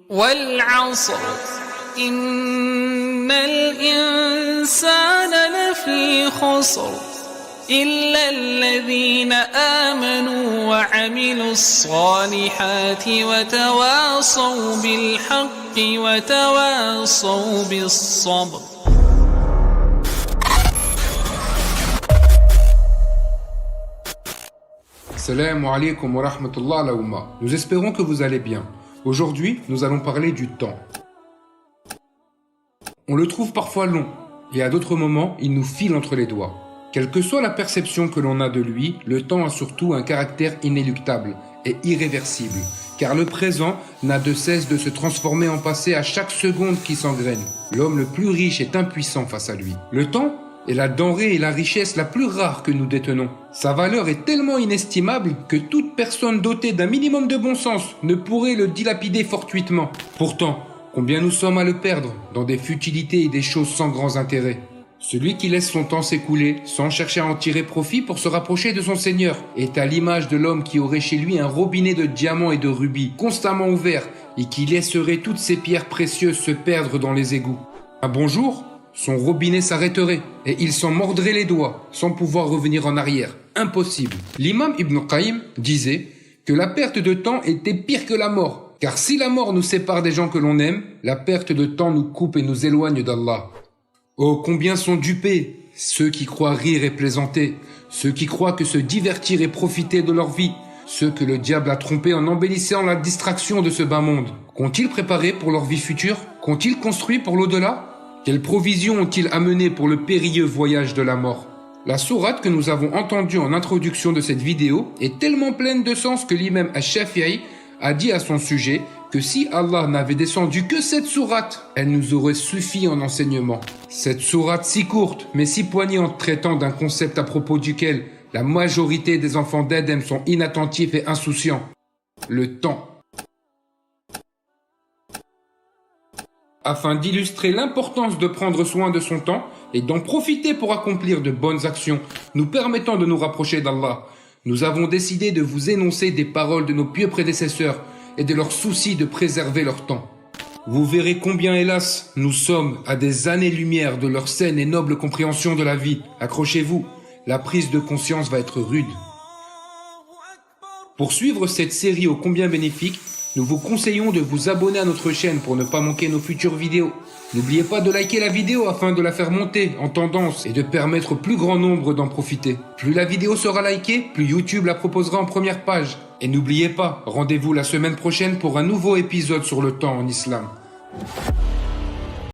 والعصر إن الإنسان لفي خسر إلا الذين آمنوا وعملوا الصالحات وتواصوا بالحق وتواصوا بالصبر. Salam alaikum wa rahmatullah la Oumma. Nous espérons que vous allez bien. Aujourd'hui, nous allons parler du temps. On le trouve parfois long, et à d'autres moments, il nous file entre les doigts. Quelle que soit la perception que l'on a de lui, le temps a surtout un caractère inéluctable et irréversible, car le présent n'a de cesse de se transformer en passé à chaque seconde qui s'engraine. L'homme le plus riche est impuissant face à lui. Le temps est la denrée et la richesse la plus rare que nous détenons. Sa valeur est tellement inestimable que toute personne dotée d'un minimum de bon sens ne pourrait le dilapider fortuitement. Pourtant, combien nous sommes à le perdre dans des futilités et des choses sans grands intérêts. Celui qui laisse son temps s'écouler sans chercher à en tirer profit pour se rapprocher de son Seigneur est à l'image de l'homme qui aurait chez lui un robinet de diamants et de rubis constamment ouvert et qui laisserait toutes ces pierres précieuses se perdre dans les égouts. Un bon jour, son robinet s'arrêterait et il s'en mordrait les doigts sans pouvoir revenir en arrière. Impossible. L'imam Ibn Qayyim disait que la perte de temps était pire que la mort. Car si la mort nous sépare des gens que l'on aime, la perte de temps nous coupe et nous éloigne d'Allah. Oh, combien sont dupés ceux qui croient rire et plaisanter, ceux qui croient que se divertir et profiter de leur vie, ceux que le diable a trompés en embellissant la distraction de ce bas monde. Qu'ont-ils préparé pour leur vie future? Qu'ont-ils construit pour l'au-delà? Quelles provisions ont-ils amenées pour le périlleux voyage de la mort? La sourate que nous avons entendue en introduction de cette vidéo est tellement pleine de sens que l'imam Ash-Shafi'i a dit à son sujet que si Allah n'avait descendu que cette sourate, elle nous aurait suffi en enseignement. Cette sourate si courte, mais si poignante, traitant d'un concept à propos duquel la majorité des enfants d'Adam sont inattentifs et insouciants. Le temps. Afin d'illustrer l'importance de prendre soin de son temps et d'en profiter pour accomplir de bonnes actions nous permettant de nous rapprocher d'Allah, nous avons décidé de vous énoncer des paroles de nos pieux prédécesseurs et de leur souci de préserver leur temps. Vous verrez combien, hélas, nous sommes à des années-lumière de leur saine et noble compréhension de la vie. Accrochez-vous, la prise de conscience va être rude. Pour suivre cette série ô combien bénéfique, nous vous conseillons de vous abonner à notre chaîne pour ne pas manquer nos futures vidéos. N'oubliez pas de liker la vidéo afin de la faire monter en tendance et de permettre au plus grand nombre d'en profiter. Plus la vidéo sera likée, plus YouTube la proposera en première page. Et n'oubliez pas, rendez-vous la semaine prochaine pour un nouveau épisode sur le temps en islam.